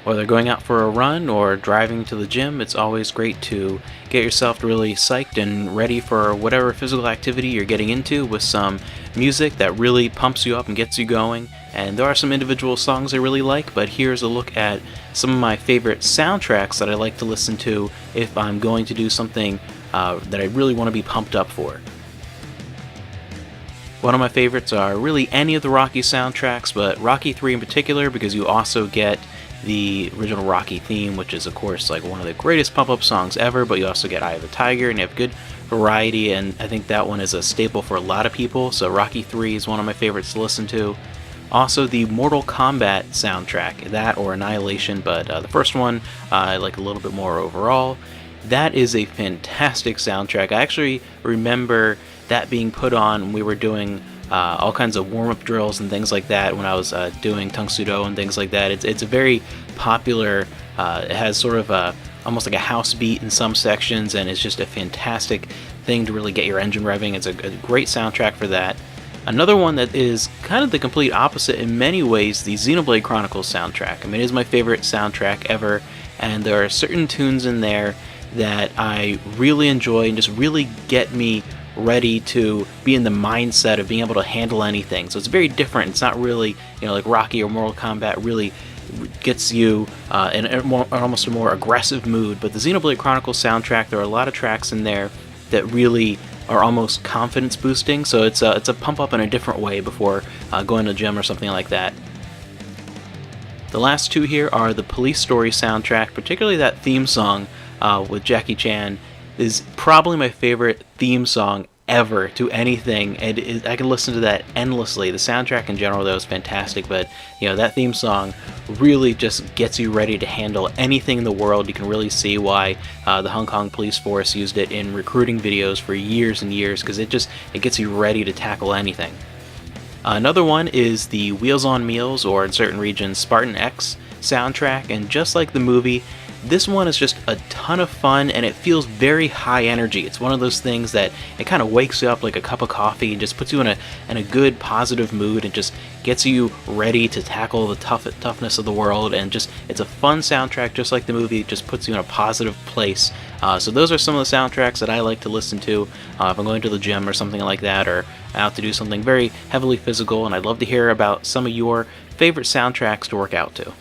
Whether going out for a run or driving to the gym, it's always great to get yourself really psyched and ready for whatever physical activity you're getting into with some music that really pumps you up and gets you going. And there are some individual songs I really like, but here's a look at some of my favorite soundtracks that I like to listen to if I'm going to do something that I really want to be pumped up for. One of my favorites are really any of the Rocky soundtracks, but Rocky 3 in particular, because you also get the original Rocky theme, which is of course like one of the greatest pump-up songs ever, but you also get Eye of the Tiger, and you have good variety, and I think that one is a staple for a lot of people, so Rocky 3 is one of my favorites to listen to. Also the Mortal Kombat soundtrack, that or Annihilation, but the first one I like a little bit more overall. That is a fantastic soundtrack. I actually remember that being put on when we were doing all kinds of warm-up drills and things like that when I was doing Tung Sudo and things like that. It's a very popular, it has sort of almost like a house beat in some sections, and it's just a fantastic thing to really get your engine revving. It's a great soundtrack for that. Another one that is kind of the complete opposite in many ways, the Xenoblade Chronicles soundtrack. I mean, it is my favorite soundtrack ever, and there are certain tunes in there that I really enjoy and just really get me ready to be in the mindset of being able to handle anything. So it's very different. It's not really, like Rocky or Mortal Kombat really gets you in almost a more aggressive mood. But the Xenoblade Chronicles soundtrack, there are a lot of tracks in there that really are almost confidence boosting. So it's a pump up in a different way before going to the gym or something like that. The last two here are the Police Story soundtrack, particularly that theme song with Jackie Chan is probably my favorite theme song ever to anything, and I can listen to that endlessly. The soundtrack in general, though, is fantastic, but that theme song really just gets you ready to handle anything in the world. You can really see why the Hong Kong police force used it in recruiting videos for years and years, because it gets you ready to tackle anything. Another one is the Wheels on Meals, or in certain regions, Spartan X soundtrack, and just like the movie, this one is just a ton of fun, and it feels very high energy. It's one of those things that it kind of wakes you up like a cup of coffee and just puts you in a good positive mood and just gets you ready to tackle the toughness of the world, and just it's a fun soundtrack just like the movie. It just puts you in a positive place. So those are some of the soundtracks that I like to listen to if I'm going to the gym or something like that, or out to do something very heavily physical, and I'd love to hear about some of your favorite soundtracks to work out to.